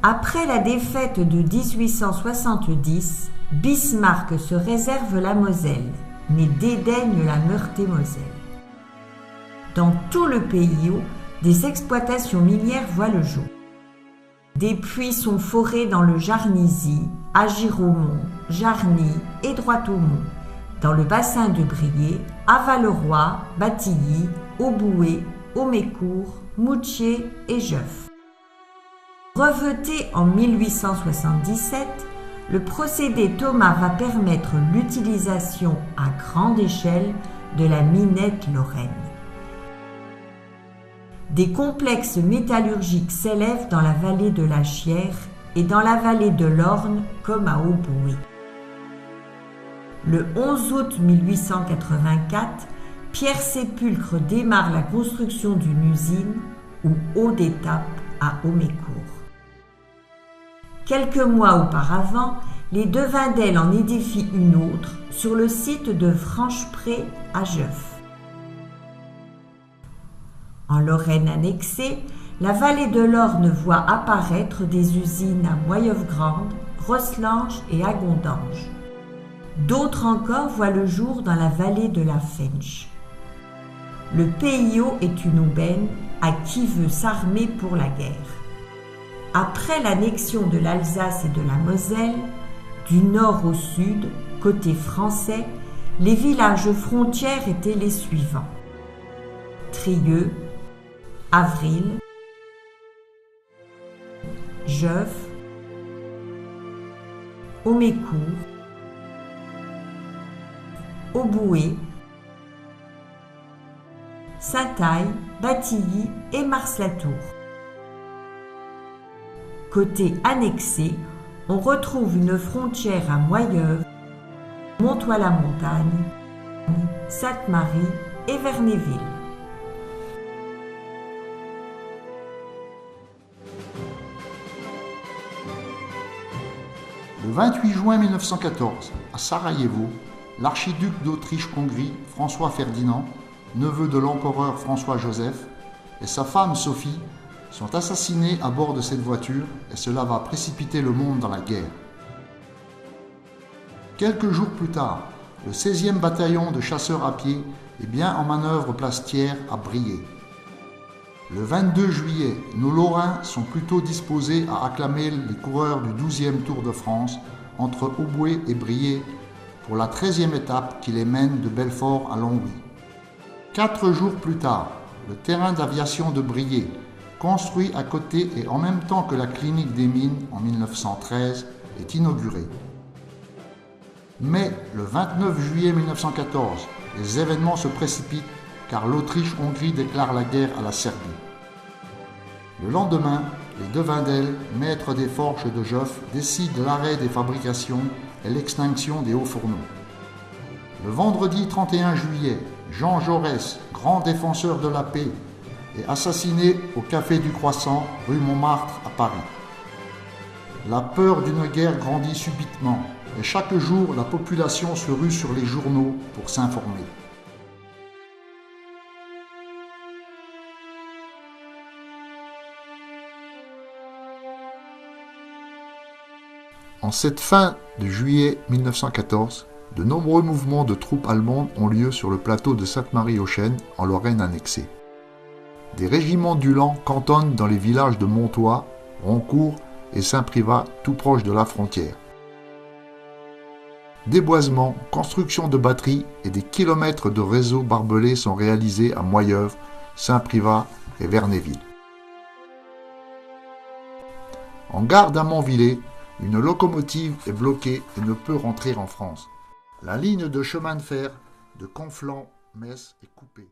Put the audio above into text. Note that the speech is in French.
Après la défaite de 1870, Bismarck se réserve la Moselle, mais dédaigne la Meurthe-et-Moselle. Dans tout le pays, des exploitations minières voient le jour. Des puits sont forés dans le Jarnisy, à Giromont, Jarny et Droitaumont, dans le bassin de Briey, à Valleroy, Batilly, Auboué, Aumécourt, Moutier et Jeuf. Breveté en 1877, le procédé Thomas va permettre l'utilisation à grande échelle de la minette lorraine. Des complexes métallurgiques s'élèvent dans la vallée de la Chière et dans la vallée de l'Orne comme à Auboué. Le 11 août 1884, Pierre Sépulcre démarre la construction d'une usine ou eau d'étape à Aumécourt. Quelques mois auparavant, les Devindel en édifient une autre sur le site de Franchepré à Jeuf. En Lorraine annexée, la vallée de l'Orne voit apparaître des usines à Moyeuvre-Grande, Rosselange et à Gondange. D'autres encore voient le jour dans la vallée de la Fensch. Le PIO est une aubaine à qui veut s'armer pour la guerre. Après l'annexion de l'Alsace et de la Moselle, du nord au sud, côté français, les villages frontières étaient les suivants: Trieux, Avril, Jeuf, Aumécourt, Auboué, Saint-Aille, Batilly et Mars-la-Tour. Côté annexé, on retrouve une frontière à Moyeuvre, Montoy-la-Montagne, Sainte-Marie et Vernéville. Le 28 juin 1914, à Sarajevo, l'archiduc d'Autriche-Hongrie, François Ferdinand, neveu de l'empereur François-Joseph, et sa femme Sophie sont assassinés à bord de cette voiture et cela va précipiter le monde dans la guerre. Quelques jours plus tard, le 16e bataillon de chasseurs à pied est bien en manœuvre place Thiers à Briey. Le 22 juillet, nos Lorrains sont plutôt disposés à acclamer les coureurs du 12e Tour de France entre Auboué et Briey pour la 13e étape qui les mène de Belfort à Longwy. 4 jours plus tard, le terrain d'aviation de Briey, construit à côté et en même temps que la clinique des mines en 1913, est inauguré. Mais le 29 juillet 1914, les événements se précipitent car l'Autriche-Hongrie déclare la guerre à la Serbie. Le lendemain, les Devindel, maîtres des forges de Jeuf, décident l'arrêt des fabrications et l'extinction des hauts fourneaux. Le vendredi 31 juillet, Jean Jaurès, grand défenseur de la paix, est assassiné au Café du Croissant, rue Montmartre à Paris. La peur d'une guerre grandit subitement et chaque jour la population se rue sur les journaux pour s'informer. En cette fin de juillet 1914, de nombreux mouvements de troupes allemandes ont lieu sur le plateau de Sainte-Marie-aux-Chênes, en Lorraine annexée. Des régiments d'Uhlans cantonnent dans les villages de Montoy, Roncourt et Saint-Privat, tout proches de la frontière. Déboisements, construction de batteries et des kilomètres de réseaux barbelés sont réalisés à Moyeuvre, Saint-Privat et Vernéville. En gare d'Amanvillers, une locomotive est bloquée et ne peut rentrer en France. La ligne de chemin de fer de Conflans-Metz est coupée.